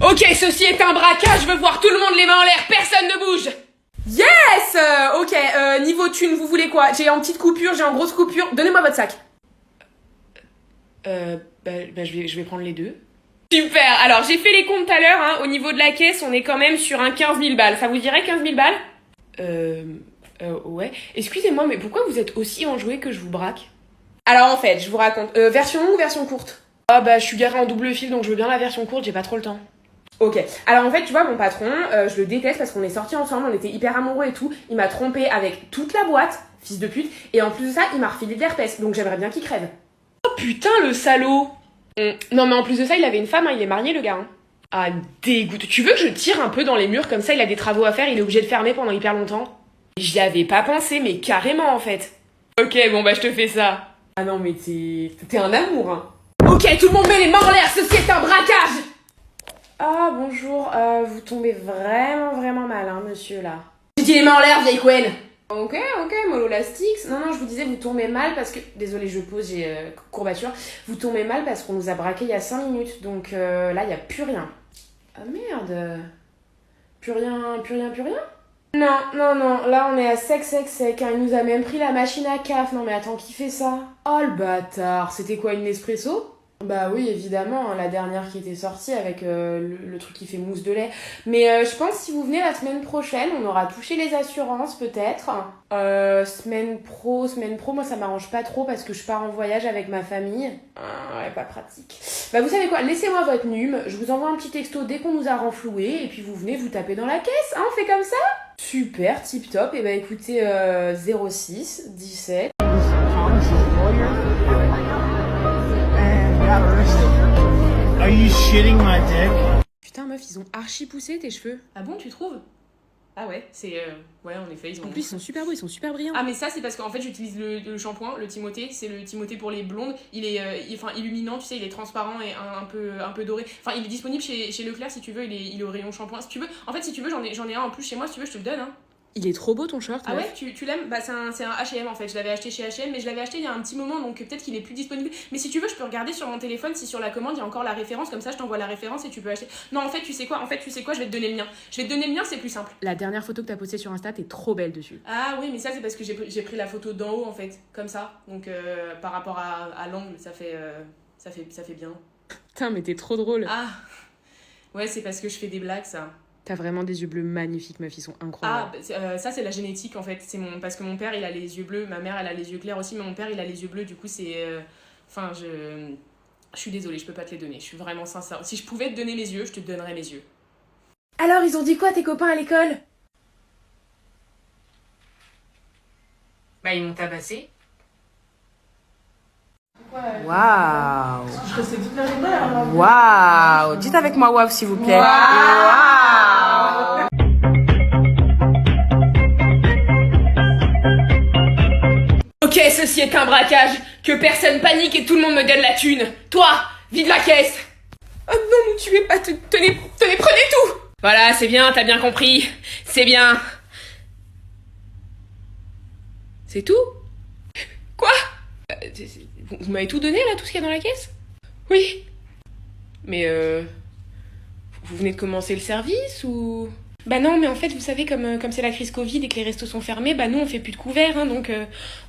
Ok, ceci est un braquage, je veux voir tout le monde les mains en l'air, personne ne bouge. Yes. Ok, niveau thune, vous voulez quoi? J'ai en petite coupure, j'ai en grosse coupure, donnez-moi votre sac. Je vais prendre les deux. Super, alors j'ai fait les comptes tout à l'heure, hein. Au niveau de la caisse, on est quand même sur un 15 000 balles. Ça vous dirait 15 000 balles? Ouais. Excusez-moi, mais pourquoi vous êtes aussi enjoué que je vous braque? Alors en fait, je vous raconte. Version longue ou version courte? Ah bah je suis garée en double fil, donc je veux bien la version courte, j'ai pas trop le temps. Ok, alors en fait tu vois mon patron, je le déteste parce qu'on est sortis ensemble, on était hyper amoureux et tout, il m'a trompé avec toute la boîte, fils de pute, et en plus de ça il m'a refilé de l'herpès, donc j'aimerais bien qu'il crève. Oh putain le salaud. Non mais en plus de ça il avait une femme, hein, il est marié le gars. Hein. Ah dégoûte, tu veux que je tire un peu dans les murs comme ça, il a des travaux à faire, il est obligé de fermer pendant hyper longtemps? J'y avais pas pensé mais carrément en fait. Ok bon bah je te fais ça. Ah non mais t'es un amour hein. Ok tout le monde met les mains en l'air, ceci est un braquage. Ah bonjour, vous tombez vraiment mal hein monsieur là. J'ai dit les mains en l'air vieille Quen. Ok, mololastix. Non, je vous disais, vous tombez mal parce que... Désolée, je pose, j'ai courbature. Vous tombez mal parce qu'on nous a braqué il y a 5 minutes. Donc là, il n'y a plus rien. Ah merde. Plus rien? Non. Là, on est à sec. Hein. Il nous a même pris la machine à caf. Non, mais attends, qui fait ça? Oh, le bâtard. C'était quoi, une Nespresso? Bah oui, évidemment, hein, la dernière qui était sortie avec le truc qui fait mousse de lait. Mais je pense si vous venez la semaine prochaine, on aura touché les assurances peut-être. Semaine pro, moi ça m'arrange pas trop parce que je pars en voyage avec ma famille. Ouais, pas pratique. Bah vous savez quoi, laissez-moi votre num, je vous envoie un petit texto dès qu'on nous a renfloué et puis vous venez vous taper dans la caisse, hein, on fait comme ça? Super, tip top, et bah écoutez, 06 17... Are you shitting my dick? Putain meuf, ils ont archi poussé tes cheveux. Ah bon, tu trouves? Ah ouais, c'est... Ouais, en effet, ils ont... En plus, ils sont super beaux, ils sont super brillants. Ah mais ça, c'est parce qu'en fait, j'utilise le shampoing, le Timothée. C'est le Timothée pour les blondes. Il est illuminant, tu sais, il est transparent et un peu doré. Enfin, il est disponible chez Leclerc, si tu veux. Il est au rayon shampoing. Si tu veux, en fait, si tu veux, j'en ai un en plus chez moi. Si tu veux, je te le donne, hein. Il est trop beau ton short. Ah ouais, tu l'aimes? Bah c'est un H&M en fait, je l'avais acheté chez H&M mais je l'avais acheté il y a un petit moment donc peut-être qu'il est plus disponible. Mais si tu veux, je peux regarder sur mon téléphone si sur la commande il y a encore la référence, comme ça je t'envoie la référence et tu peux acheter. Non en fait tu sais quoi, je vais te donner le mien. C'est plus simple. La dernière photo que t'as postée sur Insta, t'es trop belle dessus. Ah oui mais ça c'est parce que j'ai pris la photo d'en haut en fait, comme ça. Donc par rapport à l'angle ça fait bien. Putain mais t'es trop drôle. Ah ouais c'est parce que je fais des blagues ça. T'as vraiment des yeux bleus magnifiques, meuf, ils sont incroyables. Ah, ça c'est la génétique en fait. Parce que mon père il a les yeux bleus, ma mère elle a les yeux clairs aussi, mais mon père il a les yeux bleus, du coup c'est. Enfin, je suis désolée, je peux pas te les donner, je suis vraiment sincère. Si je pouvais te donner mes yeux, je te donnerais mes yeux. Alors, ils ont dit quoi tes copains à l'école? Bah, ils m'ont tabassé. Waouh! Waouh! Dites avec moi waouh s'il vous plaît. Waouh! Ok, ceci est un braquage. Que personne panique et tout le monde me donne la thune. Toi, vide la caisse. Oh non, ne tuez pas, tenez, prenez tout. Voilà, c'est bien, t'as bien compris. C'est bien. C'est tout? Quoi? Vous m'avez tout donné là, tout ce qu'il y a dans la caisse? Oui. Mais vous venez de commencer le service ou... Bah non, mais en fait, vous savez, comme c'est la crise Covid et que les restos sont fermés, bah nous, on fait plus de couverts, hein, donc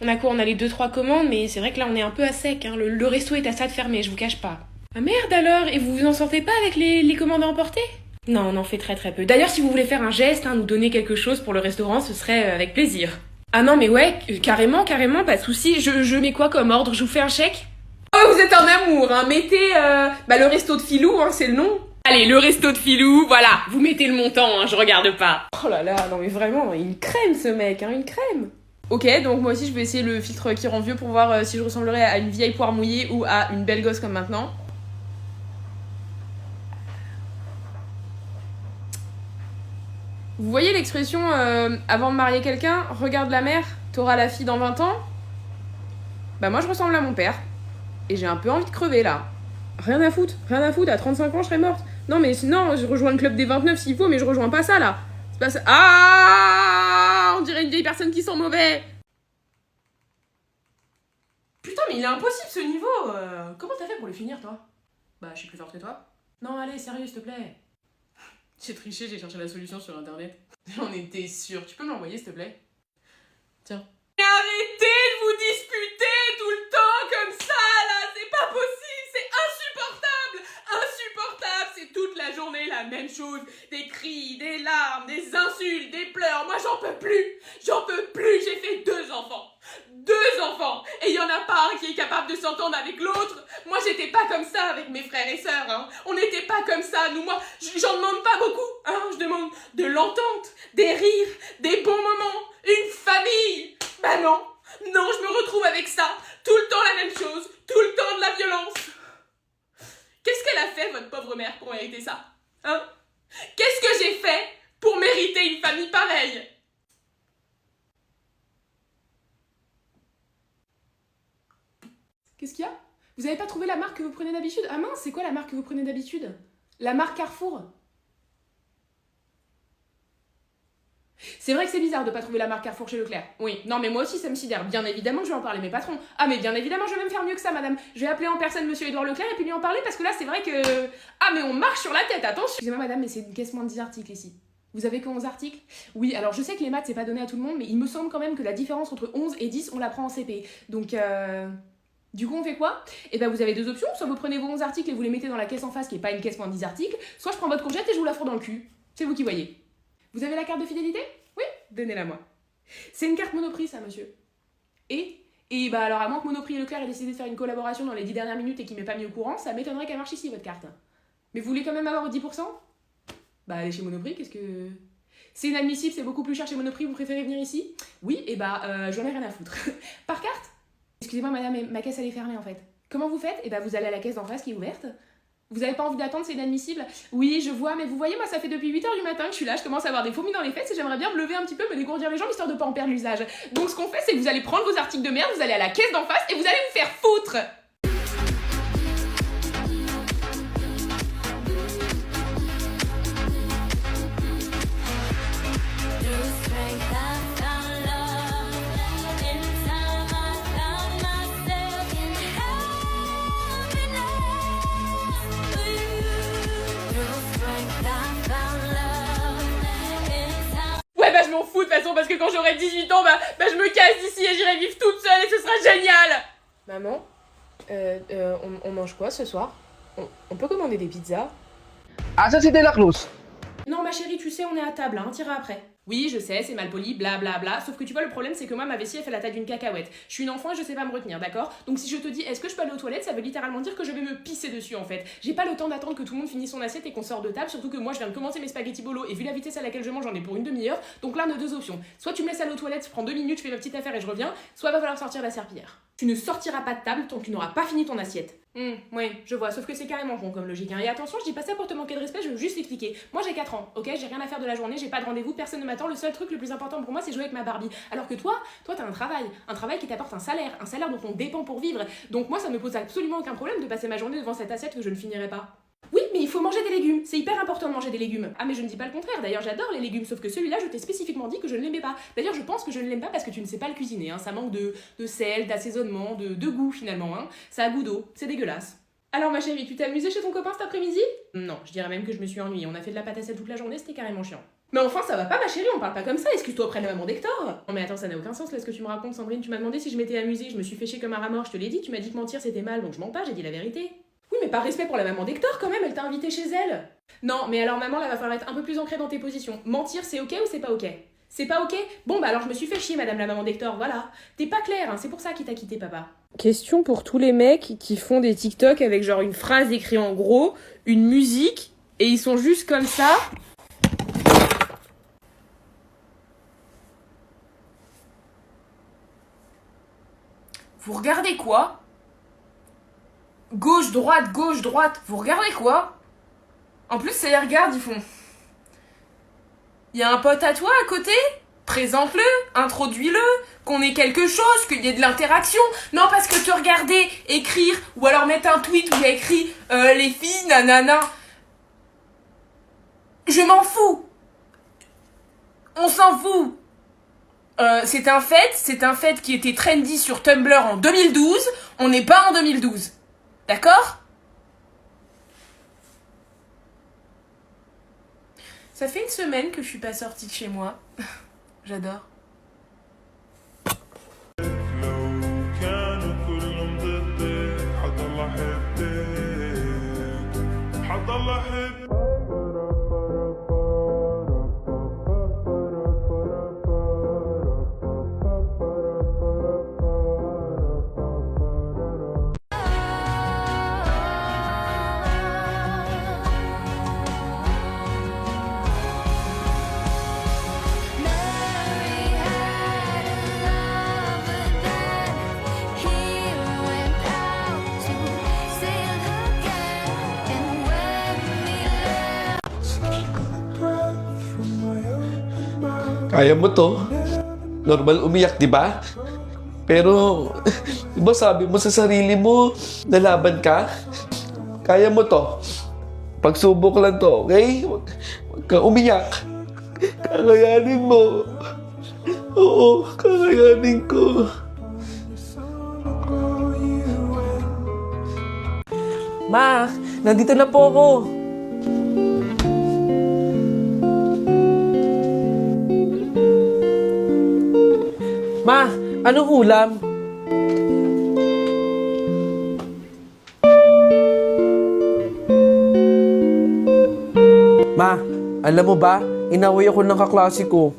on a quoi? On a les 2-3 commandes, mais c'est vrai que là, on est un peu à sec, hein, le resto est à ça de fermer, je vous cache pas. Ah merde alors, et vous en sortez pas avec les commandes à emporter? Non, on en fait très peu. D'ailleurs, si vous voulez faire un geste, hein, nous donner quelque chose pour le restaurant, ce serait avec plaisir. Ah non, mais ouais, carrément, pas de souci. Je mets quoi comme ordre? Je vous fais un chèque? Oh, vous êtes un amour, hein, mettez le resto de Filou, hein, c'est le nom. Allez, le resto de Filou, voilà, vous mettez le montant, hein, je regarde pas. Oh là là, non mais vraiment, une crème ce mec, hein, une crème. Ok, donc moi aussi je vais essayer le filtre qui rend vieux pour voir si je ressemblerais à une vieille poire mouillée ou à une belle gosse comme maintenant. Vous voyez l'expression avant de marier quelqu'un, regarde la mère, t'auras la fille dans 20 ans? Bah moi je ressemble à mon père. Et j'ai un peu envie de crever là. Rien à foutre, à 35 ans je serais morte. Non mais sinon je rejoins le club des 29 s'il faut, mais je rejoins pas ça là. C'est pas ça. Ah, on dirait une vieille personne qui sent mauvais. Putain mais il est impossible ce niveau. Comment t'as fait pour le finir toi? Bah je suis plus forte que toi. Non allez sérieux s'il te plaît. J'ai triché, j'ai cherché la solution sur internet. J'en étais sûre. Tu peux me l'envoyer s'il te plaît? Tiens. Arrêtez de vous disputer tout le temps comme ça là, c'est pas possible, c'est insupportable, insupportable, c'est toute la journée la même chose, des cris, des larmes, des insultes, des pleurs, moi j'en peux plus, j'ai fait 2 enfants, et il y en a pas un qui est capable de s'entendre avec l'autre. Moi j'étais pas comme ça avec mes frères et sœurs, hein. On n'était pas comme ça, nous, moi j'en demande pas beaucoup, hein. Je demande de l'entente, des rires, des bons moments, une famille. Bah non, je me retrouve avec ça, tout le temps la même chose, tout le temps de la violence. Qu'est-ce qu'elle a fait, votre pauvre mère, pour mériter ça? Hein? Qu'est-ce que j'ai fait pour mériter une famille pareille? Qu'est-ce qu'il y a? Vous avez pas trouvé la marque que vous prenez d'habitude? Ah mince, c'est quoi la marque que vous prenez d'habitude? La marque Carrefour? C'est vrai que c'est bizarre de pas trouver la marque Carrefour chez Leclerc. Oui, non mais moi aussi ça me sidère. Bien évidemment que je vais en parler mes patrons. Ah mais bien évidemment je vais même faire mieux que ça madame. Je vais appeler en personne monsieur Édouard Leclerc et puis lui en parler parce que là c'est vrai que... Ah mais on marche sur la tête, attention. Excusez-moi madame mais c'est une caisse moins de 10 articles ici. Vous avez que 11 articles? Oui, alors je sais que les maths c'est pas donné à tout le monde mais il me semble quand même que la différence entre 11 et 10 on la prend en CP. Donc du coup on fait quoi? Eh ben vous avez 2 options, soit vous prenez vos 11 articles et vous les mettez dans la caisse en face qui est pas une caisse moins de 10 articles, soit je prends votre courgette et je vous la fourre dans le cul. C'est vous qui voyez. Vous avez la carte de fidélité? Oui, donnez-la moi. C'est une carte Monoprix, ça, monsieur. Et bah alors, à moins que Monoprix et Leclerc aient décidé de faire une collaboration dans les 10 dernières minutes et qu'ils m'aient pas mis au courant, ça m'étonnerait qu'elle marche ici, votre carte. Mais vous voulez quand même avoir 10%? Bah, allez chez Monoprix, qu'est-ce que... C'est inadmissible, c'est beaucoup plus cher chez Monoprix, vous préférez venir ici? Oui, et bah, j'en ai rien à foutre. Par carte? Excusez-moi, madame, mais ma caisse, elle est fermée, en fait. Comment vous faites? Et bah, vous allez à la caisse d'en face qui est ouverte. Vous avez pas envie d'attendre, c'est inadmissible? Oui, je vois, mais vous voyez, moi, ça fait depuis 8h du matin que je suis là, je commence à avoir des fourmis dans les fesses et j'aimerais bien me lever un petit peu, me dégourdir les jambes histoire de pas en perdre l'usage. Donc, ce qu'on fait, c'est que vous allez prendre vos articles de merde, vous allez à la caisse d'en face et vous allez vous faire foutre! Bah je m'en fous de toute façon parce que quand j'aurai 18 ans, bah je me casse d'ici et j'irai vivre toute seule et ce sera génial. Maman, on mange quoi ce soir? On peut commander des pizzas? Ah, ça c'était la clause. Non ma chérie, tu sais, on est à table, hein, on tirera après. Oui, je sais, c'est mal poli, blablabla, sauf que tu vois, le problème c'est que moi, ma vessie, elle fait la taille d'une cacahuète. Je suis une enfant et je sais pas me retenir, d'accord? Donc si je te dis, est-ce que je peux aller aux toilettes, ça veut littéralement dire que je vais me pisser dessus, en fait. J'ai pas le temps d'attendre que tout le monde finisse son assiette et qu'on sort de table, surtout que moi, je viens de commencer mes spaghettis bolo et vu la vitesse à laquelle je mange, j'en ai pour une demi-heure. Donc là, on a 2 options. Soit tu me laisses aller aux toilettes, je prends 2 minutes, je fais ma petite affaire et je reviens, soit va falloir sortir la serpillière. Tu ne sortiras pas de table tant que tu n'auras pas fini ton assiette. Oui, je vois, sauf que c'est carrément con comme logique, hein. Et attention, je dis pas ça pour te manquer de respect, je veux juste expliquer. Moi j'ai 4 ans, ok, j'ai rien à faire de la journée, j'ai pas de rendez-vous, personne ne m'attend, le seul truc le plus important pour moi c'est jouer avec ma Barbie. Alors que toi t'as un travail qui t'apporte un salaire dont on dépend pour vivre. Donc moi ça me pose absolument aucun problème de passer ma journée devant cette assiette que je ne finirai pas. Oui, mais il faut manger des légumes, c'est hyper important de manger des légumes. Ah mais je ne dis pas le contraire, d'ailleurs j'adore les légumes, sauf que celui-là je t'ai spécifiquement dit que je ne l'aimais pas. D'ailleurs je pense que je ne l'aime pas parce que tu ne sais pas le cuisiner, hein. Ça manque de sel, d'assaisonnement, de goût finalement, hein. Ça a goût d'eau, c'est dégueulasse. Alors ma chérie, tu t'es amusée chez ton copain cet après-midi? Non, je dirais même que je me suis ennuyée, on a fait de la pâte à sel toute la journée, c'était carrément chiant. Mais enfin ça va pas ma chérie, on parle pas comme ça, excuse-toi auprès de maman d'Hector. Non mais attends, ça n'a aucun sens là ce que tu me racontes Sandrine, tu m'as demandé si je m'étais amusée, je me suis fait chier comme un rat mort, je te l'ai dit, tu m'as dit que mentir c'était mal, donc je mens pas, j'ai dit la vérité. Oui mais par respect pour la maman d'Hector quand même, elle t'a invité chez elle. Non mais alors maman là va falloir être un peu plus ancrée dans tes positions. Mentir c'est ok ou c'est pas ok? C'est pas ok? Bon bah alors je me suis fait chier madame la maman d'Hector, voilà. T'es pas claire, hein, c'est pour ça qu'il t'a quitté papa. Question pour tous les mecs qui font des TikTok avec genre une phrase écrite en gros, une musique, et ils sont juste comme ça. Vous regardez quoi? Gauche, droite, vous regardez quoi? En plus, ça les regarde, ils font... Y a un pote à toi à côté? Présente-le, introduis-le, qu'on ait quelque chose, qu'il y ait de l'interaction. Non, parce que te regarder, écrire, ou alors mettre un tweet où il y a écrit les filles, nanana. Je m'en fous. On s'en fout. C'est un fait qui était trendy sur Tumblr en 2012. On n'est pas en 2012. D'accord? Ça fait une semaine que je suis pas sortie de chez moi. J'adore. لو كانوا كلهم ضدك حضل احبك حضل احبك Kaya mo to. Normal umiyak, di ba? Pero, di ba sabi mo sa sarili mo, nalaban ka? Kaya mo to. Pagsubok lang to, okay? Huwag kang umiyak. Kakayanin mo. Oo, kakayanin ko. Ma, nandito na po ako. Ma, anong ulam? Ma, alam mo ba, inaway ako ng kaklase ko.